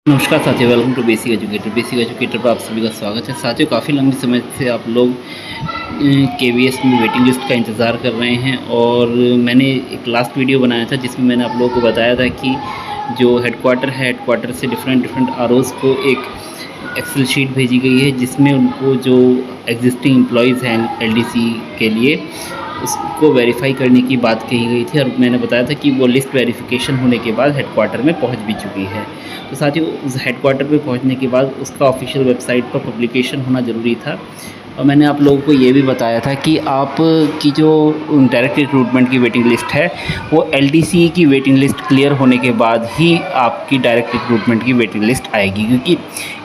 नमस्कार साथियों, welcome to Basic Educator. Basic Educator पर आप सभी का स्वागत है। साथियों, काफ़ी लंबी समय से आप लोग केवीएस में वेटिंग लिस्ट का इंतज़ार कर रहे हैं और मैंने एक लास्ट वीडियो बनाया था जिसमें मैंने आप लोगों को बताया था कि जो हेडक्वार्टर है, हेडक्वार्टर से डिफरेंट आरओज़ को एक एक्सेल शीट भेजी गई है जिसमें उनको जो एग्जिस्टिंग एम्प्लॉयज़ हैं एलडीसी के लिए उसको वेरीफाई करने की बात कही गई थी और मैंने बताया था कि वो लिस्ट वेरिफिकेशन होने के बाद हेडक्वार्टर में पहुंच भी चुकी है। तो साथियों, उस हेडक्वार्टर पे पहुंचने के बाद उसका ऑफिशियल वेबसाइट पर पब्लिकेशन होना ज़रूरी था और मैंने आप लोगों को ये भी बताया था कि आप की जो डायरेक्ट रिक्रूटमेंट की वेटिंग लिस्ट है वो एलडीसी की वेटिंग लिस्ट क्लियर होने के बाद ही आपकी डायरेक्ट रिक्रूटमेंट की वेटिंग लिस्ट आएगी, क्योंकि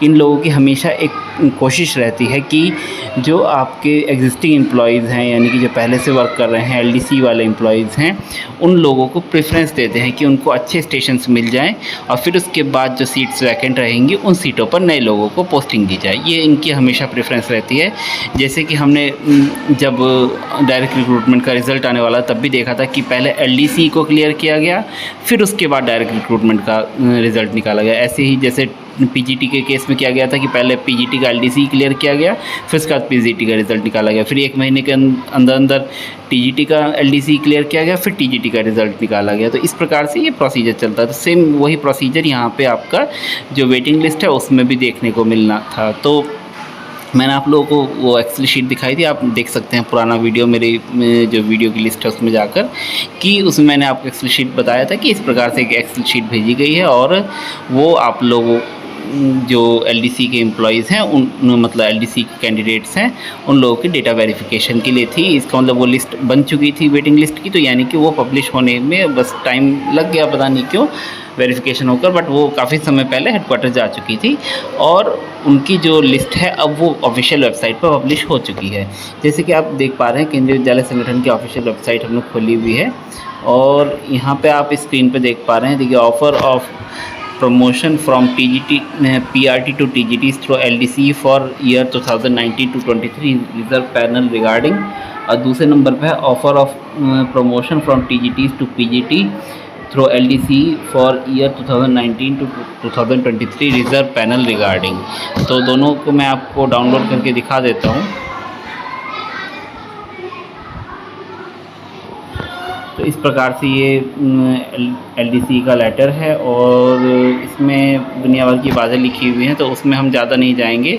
इन लोगों की हमेशा एक कोशिश रहती है कि जो आपके एग्जिस्टिंग एम्प्लॉयज़ हैं, यानी कि जो पहले से वर्क कर रहे हैं, एलडीसी वाले एम्प्लॉयज़ हैं, उन लोगों को प्रेफरेंस देते हैं कि उनको अच्छे स्टेशंस मिल जाएं और फिर उसके बाद जो सीट्स वैकेंट रहेंगी उन सीटों पर नए लोगों को पोस्टिंग दी जाए। ये इनकी हमेशा प्रेफरेंस रहती है। जैसे कि हमने जब डायरेक्ट रिक्रूटमेंट का रिज़ल्ट आने वाला तब भी देखा था कि पहले एलडीसी को क्लियर किया गया, फिर उसके बाद डायरेक्ट रिक्रूटमेंट का रिज़ल्ट निकाला गया। ऐसे ही जैसे पीजीटी के केस में किया गया था कि पहले पीजीटी का एलडीसी क्लियर किया गया, फिर उसके बाद पीजीटी का रिज़ल्ट निकाला गया, फिर 1 महीने के अंदर टीजीटी का एलडीसी क्लियर किया गया, फिर टीजीटी का रिज़ल्ट निकाला गया। तो इस प्रकार से ये प्रोसीजर चलता है। तो सेम वही प्रोसीजर यहाँ पे आपका जो वेटिंग लिस्ट है उसमें भी देखने को मिलना था। तो मैंने आप लोगों को वो एक्सेल शीट दिखाई थी, आप देख सकते हैं पुराना वीडियो मेरे जो वीडियो की लिस्ट है उसमें जाकर, कि उसमें मैंने आपको एक्सेल शीट बताया था कि इस प्रकार से एक एक्सेल शीट भेजी गई है और वो आप लोगों जो एलडीसी के एम्प्लॉयज़ हैं उन मतलब एलडीसी के कैंडिडेट्स हैं उन लोगों की डेटा वेरिफिकेशन के लिए थी। इसका मतलब वो लिस्ट बन चुकी थी वेटिंग लिस्ट की, तो यानी कि वो पब्लिश होने में बस टाइम लग गया, पता नहीं क्यों वेरिफिकेशन होकर, बट वो काफ़ी समय पहले हेडक्वार्टर जा चुकी थी और उनकी जो लिस्ट है अब वो ऑफिशियल वेबसाइट पर पब्लिश हो चुकी है। जैसे कि आप देख पा रहे हैं, केंद्रीय विद्यालय संगठन की ऑफिशियल वेबसाइट हम लोग खोली हुई है और यहाँ पे आप स्क्रीन पे देख पा रहे हैं, देखिए, offer of promotion from TGT PRT to TGTs through LDC for year 2019 to 23 reserve panel regarding, और दूसरे नंबर पे है offer of promotion from TGTs to PGT through LDC for year 2019 to 2023 reserve panel regarding. तो दोनों को मैं आपको download करके दिखा देता हूँ। तो इस प्रकार से ये एलडीसी का लेटर है और इसमें दुनिया भर की बातें लिखी हुई हैं, तो उसमें हम ज़्यादा नहीं जाएंगे।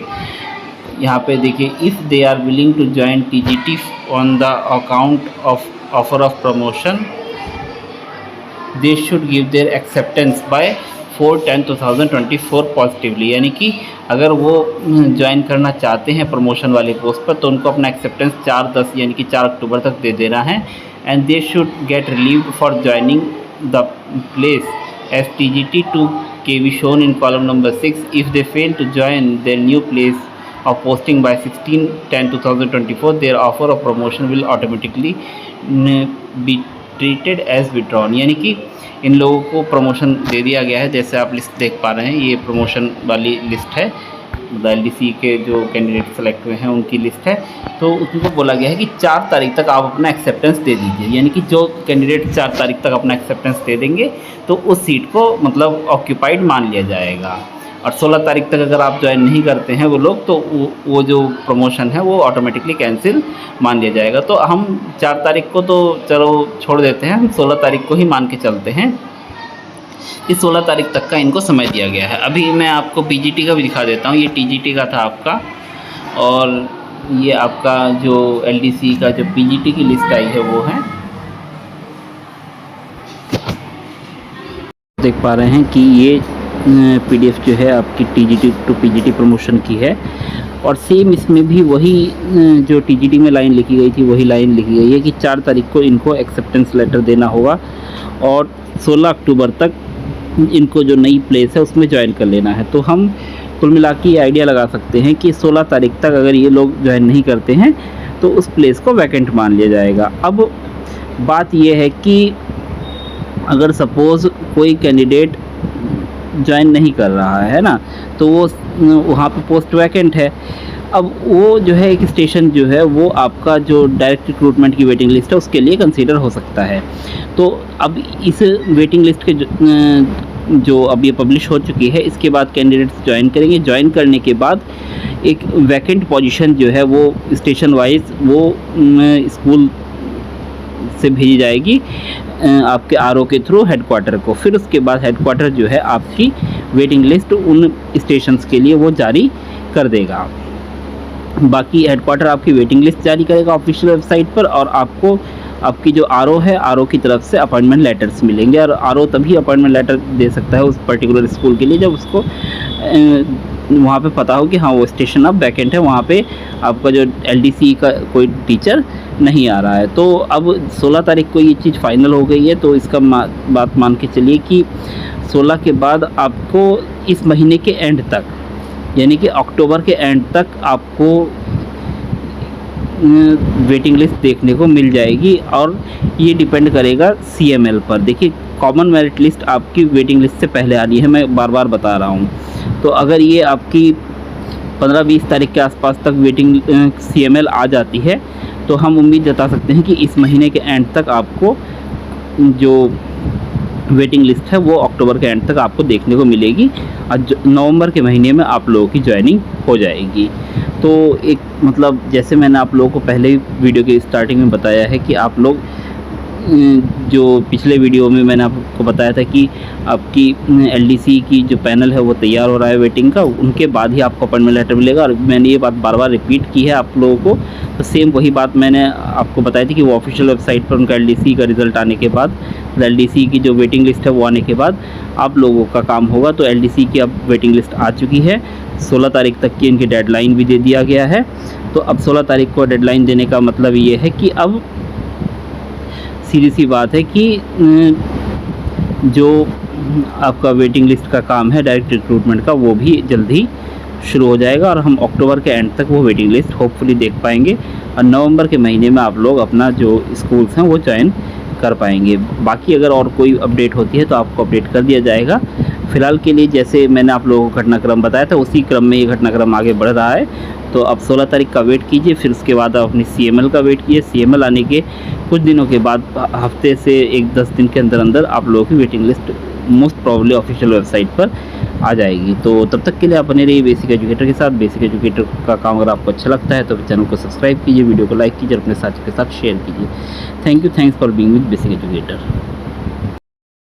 यहाँ पे देखिए, if they are willing to join TGT on the account of offer of promotion they should give their acceptance by 4/10/2024 positively, यानी कि अगर वो ज्वाइन करना चाहते हैं प्रमोशन वाले पोस्ट पर तो उनको अपना एक्सेप्टेंस 4/10 यानी कि 4 अक्टूबर तक दे देना है। And they should get relieved for joining the place S TGT to KV shown in column number 6. If they fail to join their new place of posting by 16/10/2024, their offer of promotion will automatically be treated as withdrawn, यानी कि इन लोगों को promotion दे दिया गया है। जैसे आप list देख पा रहे हैं, ये प्रमोशन वाली लिस्ट है, मतलब एलडीसी के जो कैंडिडेट सेलेक्ट हुए हैं उनकी लिस्ट है। तो उनको बोला गया है कि 4 तारीख तक आप अपना एक्सेप्टेंस दे दीजिए, यानी कि जो कैंडिडेट 4 तारीख तक अपना एक्सेप्टेंस दे देंगे तो उस सीट को मतलब ऑक्यूपाइड मान लिया जाएगा। और 16 तारीख तक अगर आप ज्वाइन नहीं करते हैं वो लोग, तो वो जो प्रमोशन है वो ऑटोमेटिकली कैंसिल मान लिया जाएगा। तो हम 4 तारीख को तो चलो छोड़ देते हैं, हम 16 तारीख को ही मान के चलते हैं कि 16 तारीख तक का इनको समय दिया गया है। अभी मैं आपको पीजीटी का भी दिखा देता हूँ। ये टीजीटी का था आपका, और ये आपका जो एलडीसी का जो पीजीटी की लिस्ट आई है वो है, देख पा रहे हैं कि ये पीडीएफ जो है आपकी टीजीटी टू पीजीटी प्रमोशन की है और सेम इसमें भी वही जो टीजीटी में लाइन लिखी गई थी वही लाइन लिखी गई है कि 4 तारीख को इनको एक्सेप्टेंस लेटर देना होगा और 16 अक्टूबर तक इनको जो नई प्लेस है उसमें ज्वाइन कर लेना है। तो हम कुल मिला के ये आइडिया लगा सकते हैं कि 16 तारीख तक अगर ये लोग ज्वाइन नहीं करते हैं तो उस प्लेस को वैकेंट मान लिया जाएगा। अब बात ये है कि अगर सपोज़ कोई कैंडिडेट ज्वाइन नहीं कर रहा है ना, तो वो वहाँ पे पोस्ट वैकेंट है। अब वो जो है एक स्टेशन जो है वो आपका जो डायरेक्ट रिक्रूटमेंट की वेटिंग लिस्ट है उसके लिए कंसीडर हो सकता है। तो अब इस वेटिंग लिस्ट के जो अब ये पब्लिश हो चुकी है, इसके बाद कैंडिडेट्स ज्वाइन करेंगे। ज्वाइन करने के बाद एक वैकेंट पोजीशन जो है वो स्टेशन वाइज वो स्कूल से भेजी जाएगी आपके आरओ के थ्रू हेडक्वार्टर को। फिर उसके बाद हेडक्वार्टर जो है आपकी वेटिंग लिस्ट उन स्टेशंस के लिए वो जारी कर देगा। बाकी हेडक्वार्टर आपकी वेटिंग लिस्ट जारी करेगा ऑफिशियल वेबसाइट पर, और आपको आपकी जो आरओ है, आरओ की तरफ से अपॉइंटमेंट लेटर्स मिलेंगे। और आरओ तभी अपॉइंटमेंट लेटर दे सकता है उस पर्टिकुलर स्कूल के लिए जब उसको वहाँ पे पता हो कि हाँ वो स्टेशन अब वैकेंट है, वहाँ पे आपका जो एलडीसी का कोई टीचर नहीं आ रहा है। तो अब 16 तारीख को ये चीज़ फाइनल हो गई है, तो इसका बात मान के चलिए कि 16 के बाद आपको इस महीने के एंड तक, यानी कि अक्टूबर के एंड तक आपको वेटिंग लिस्ट देखने को मिल जाएगी। और ये डिपेंड करेगा सीएमएल पर। देखिए, कॉमन मेरिट लिस्ट आपकी वेटिंग लिस्ट से पहले आ रही है, मैं बार बार बता रहा हूँ। तो अगर ये आपकी 15-20 तारीख के आसपास तक वेटिंग सीएमएल आ जाती है, तो हम उम्मीद जता सकते हैं कि इस महीने के एंड तक आपको जो वेटिंग लिस्ट है वो अक्टूबर के एंड तक आपको देखने को मिलेगी, और नवंबर के महीने में आप लोगों की ज्वाइनिंग हो जाएगी। तो एक मतलब जैसे मैंने आप लोगों को पहले ही वीडियो के स्टार्टिंग में बताया है कि आप लोग जो पिछले वीडियो में मैंने आपको बताया था कि आपकी एलडीसी की जो पैनल है वो तैयार हो रहा है वेटिंग का, उनके बाद ही आपको अपॉइंटमेंट लेटर मिलेगा। और मैंने ये बात बार बार रिपीट की है आप लोगों को, तो सेम वही बात मैंने आपको बताई थी कि वो ऑफिशियल वेबसाइट पर उनका एलडीसी का रिज़ल्ट आने के बाद, एलडीसी की जो वेटिंग लिस्ट है वो आने के बाद आप लोगों का काम होगा। तो एलडीसी की अब वेटिंग लिस्ट आ चुकी है, 16 तारीख तक की इनकी डेडलाइन भी दे दिया गया है। तो अब 16 तारीख को डेडलाइन देने का मतलब ये है कि अब सीधी सी बात है कि जो आपका वेटिंग लिस्ट का काम है डायरेक्ट रिक्रूटमेंट का, वो भी जल्दी शुरू हो जाएगा, और हम अक्टूबर के एंड तक वो वेटिंग लिस्ट होपफुली देख पाएंगे, और नवंबर के महीने में आप लोग अपना जो स्कूल्स हैं वो ज्वाइन कर पाएंगे। बाकी अगर और कोई अपडेट होती है तो आपको अपडेट कर दिया जाएगा। फ़िलहाल के लिए जैसे मैंने आप लोगों को घटनाक्रम बताया था, उसी क्रम में ये घटनाक्रम आगे बढ़ रहा है। तो अब 16 तारीख का वेट कीजिए, फिर उसके बाद आप अपनी सीएमएल का वेट कीजिए। सीएमएल आने के कुछ दिनों के बाद, हफ्ते से 1-10 दिन के अंदर अंदर आप लोगों की waiting list most probably official website पर आ जाएगी। तो तब तक के लिए आप बने रहिए बेसिक एजुकेटर के साथ। बेसिक एजुकेटर का काम अगर आपको अच्छा लगता है तो चैनल को सब्सक्राइब कीजिए, वीडियो को लाइक कीजिए, अपने साथी के साथ शेयर कीजिए। Thanks for being with basic educator.